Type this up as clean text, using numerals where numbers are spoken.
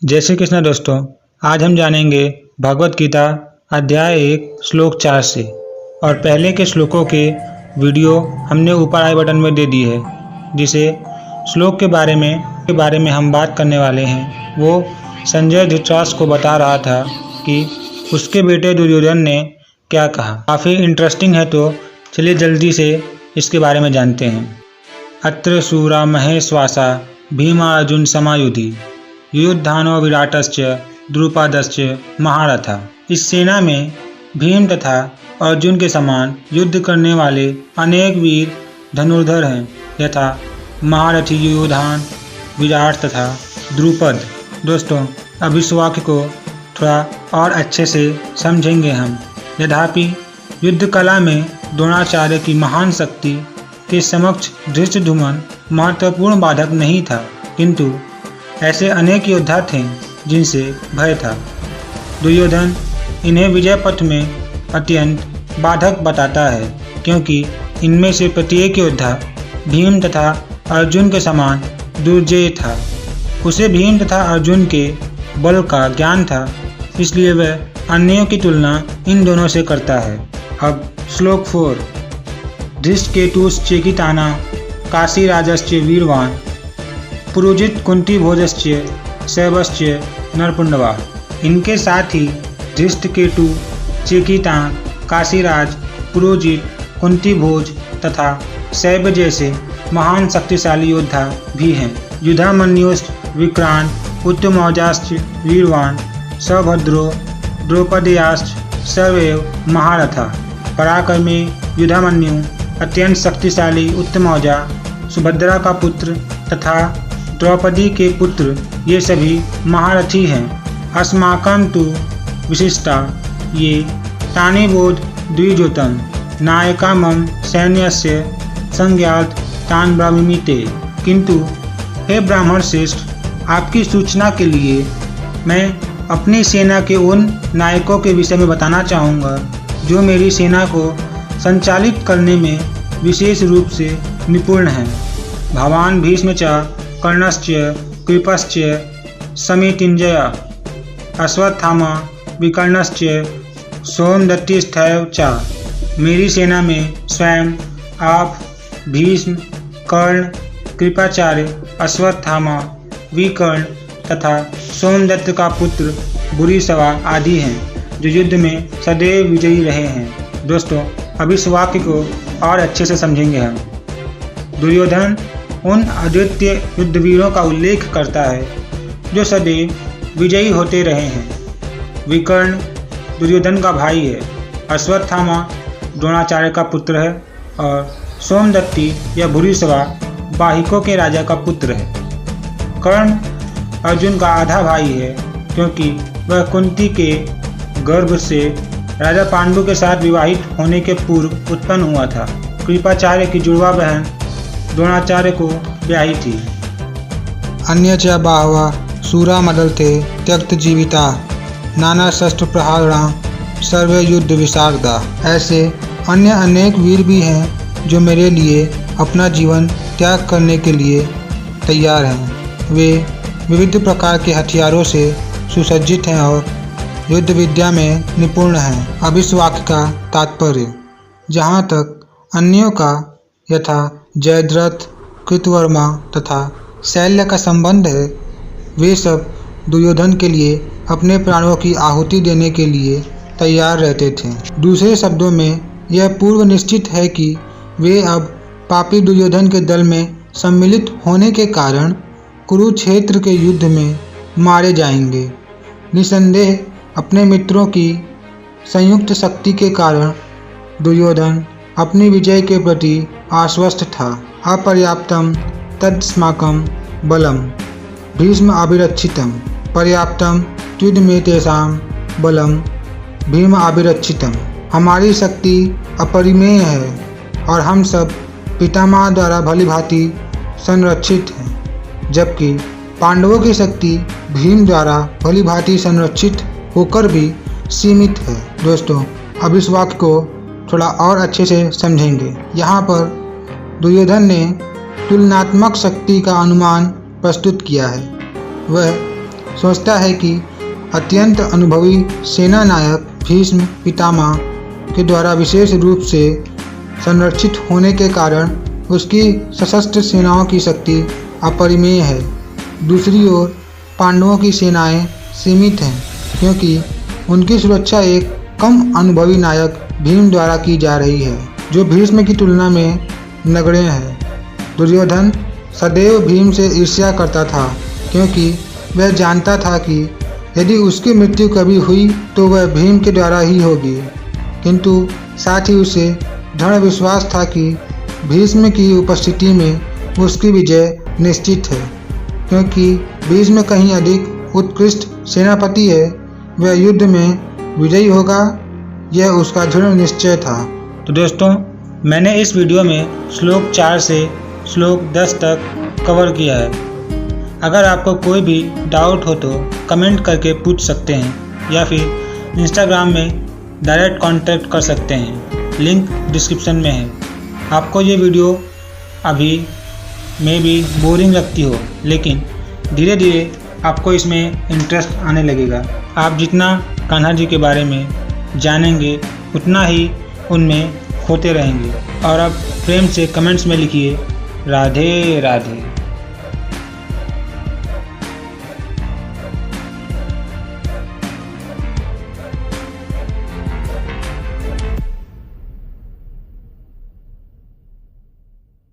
जय श्री कृष्ण दोस्तों। आज हम जानेंगे भगवत गीता अध्याय 1 श्लोक 4 से। और पहले के श्लोकों के वीडियो हमने ऊपर आई बटन में दे दी है। जिसे श्लोक के बारे में हम बात करने वाले हैं, वो संजय धृतराष्ट्र को बता रहा था कि उसके बेटे दुर्योधन ने क्या कहा। काफ़ी इंटरेस्टिंग है, तो चलिए जल्दी से इसके बारे में जानते हैं। अत्र शूरा महेश्वासा भीमा अर्जुन समायुधि युद्धानो विराटश्च द्रुपदश्च महारथा। इस सेना में भीम तथा अर्जुन के समान युद्ध करने वाले अनेक वीर धनुर्धर हैं, यथा महारथी युधान, विराट तथा द्रुपद। दोस्तों, अब इस वाक्य को थोड़ा और अच्छे से समझेंगे हम। यद्यपि युद्ध कला में द्रोणाचार्य की महान शक्ति के समक्ष धृष्टद्युम्न महत्वपूर्ण बाधक नहीं था, किंतु ऐसे अनेक योद्धा थे जिनसे भय था। दुर्योधन इन्हें विजय पथ में अत्यंत बाधक बताता है, क्योंकि इनमें से प्रत्येक योद्धा भीम तथा अर्जुन के समान दुर्जेय था। उसे भीम तथा अर्जुन के बल का ज्ञान था, इसलिए वह अन्यों की तुलना इन दोनों से करता है। अब श्लोक 4। धृष्टकेतुश्चेकिताना काशीराजश्च वीरवान पुरोजित कुंती भोजश्च शैवश्च नरपुंडवा। इनके साथ ही धृष्टकेतु, चेकितान, काशीराज, पुरोजित, कुंती भोज तथा शैव जैसे महान शक्तिशाली योद्धा भी हैं। युधामन्युश्च विक्रांत उत्तमौजाश्च वीरवान सभद्रो द्रौपदेयाश्च सर्वैव महारथा। पराक्रमी युधामन्यु, अत्यंत शक्तिशाली उत्तमौजा, सुभद्रा का पुत्र तथा द्रौपदी के पुत्र, ये सभी महारथी हैं। अस्माकं तु विशिष्टा ये तानि बोध द्विजोतन नायका मम सैन्यस्य संज्ञात तान ब्राह्मीते। किंतु हे ब्राह्मण श्रेष्ठ, आपकी सूचना के लिए मैं अपनी सेना के उन नायकों के विषय में बताना चाहूँगा जो मेरी सेना को संचालित करने में विशेष रूप से निपुण हैं। भवान भीष्म च कर्णश्च कृपश्च समितिञ्जय अश्वत्थामा विकर्णश्च सोमदत्तिस्थैव च। मेरी सेना में स्वयं आप, भीष्म, कर्ण, कृपाचार्य, अश्वत्थामा, विकर्ण तथा सोमदत्त का पुत्र बुरीसवा आदि हैं, जो युद्ध में सदैव विजयी रहे हैं। दोस्तों, अब इस वाक्य को और अच्छे से समझेंगे हम। दुर्योधन उन अद्वितीय युद्धवीरों का उल्लेख करता है जो सदैव विजयी होते रहे हैं। विकर्ण दुर्योधन का भाई है, अश्वत्थामा द्रोणाचार्य का पुत्र है और सोमदत्ती या भूरिश्रवा वाहिकों के राजा का पुत्र है। कर्ण अर्जुन का आधा भाई है, क्योंकि वह कुंती के गर्भ से राजा पांडु के साथ विवाहित होने के पूर्व उत्पन्न हुआ था। कृपाचार्य की जुड़वा बहन द्रोणाचार्य को ब्याही थी। अन्य च बाहवा सूरा मदलते त्यक्त जीविता नाना शस्त्र प्रहारणा सर्वे युद्ध विशारदा। ऐसे अन्य अनेक वीर भी हैं जो मेरे लिए अपना जीवन त्याग करने के लिए तैयार हैं। वे विविध प्रकार के हथियारों से सुसज्जित हैं और युद्ध विद्या में निपुण हैं। अब इस वाक्य का तात्पर्य। जहाँ तक अन्यों का यथा जयद्रथ, कृतवर्मा तथा शैल्य का संबंध है, वे सब दुर्योधन के लिए अपने प्राणों की आहुति देने के लिए तैयार रहते थे। दूसरे शब्दों में यह पूर्व निश्चित है कि वे अब पापी दुर्योधन के दल में सम्मिलित होने के कारण कुरुक्षेत्र के युद्ध में मारे जाएंगे। निसंदेह अपने मित्रों की संयुक्त शक्ति के कारण दुर्योधन अपनी विजय के प्रति आश्वस्त था। अपर्याप्तम तदस्माकं बलम भीष्म अभिरक्षितम पर्याप्तम त्विद में तेषां बलम भीम अभिरक्षितम। हमारी शक्ति अपरिमेय है और हम सब पितामह द्वारा भलीभांति संरक्षित हैं, जबकि पांडवों की शक्ति भीम द्वारा भलीभांति संरक्षित होकर भी सीमित है। दोस्तों, अब इस वाक्य को थोड़ा और अच्छे से समझेंगे। यहाँ पर दुर्योधन ने तुलनात्मक शक्ति का अनुमान प्रस्तुत किया है। वह सोचता है कि अत्यंत अनुभवी सेना नायक भीष्म पितामह के द्वारा विशेष रूप से संरक्षित होने के कारण उसकी सशस्त्र सेनाओं की शक्ति अपरिमेय है। दूसरी ओर पांडवों की सेनाएं सीमित हैं क्योंकि उनकी सुरक्षा एक कम अनुभवी नायक भीम द्वारा की जा रही है, जो भीष्म की तुलना में नगण्य है। दुर्योधन सदैव भीम से ईर्ष्या करता था क्योंकि वह जानता था कि यदि उसकी मृत्यु कभी हुई तो वह भीम के द्वारा ही होगी, किंतु साथ ही उसे दृढ़ विश्वास था कि भीष्म की उपस्थिति में उसकी विजय निश्चित है, क्योंकि भीष्म कहीं अधिक उत्कृष्ट सेनापति है। वह युद्ध में विजयी होगा, यह उसका दृढ़ निश्चय था। तो दोस्तों, मैंने इस वीडियो में श्लोक 4 से श्लोक 10 तक कवर किया है। अगर आपको कोई भी डाउट हो तो कमेंट करके पूछ सकते हैं या फिर इंस्टाग्राम में डायरेक्ट कांटेक्ट कर सकते हैं, लिंक डिस्क्रिप्शन में है। आपको ये वीडियो अभी में भी बोरिंग लगती हो, लेकिन धीरे धीरे आपको इसमें इंटरेस्ट आने लगेगा। आप जितना कान्हा जी के बारे में जानेंगे उतना ही उनमें खोते रहेंगे। और अब प्रेम से कमेंट्स में लिखिए राधे राधे।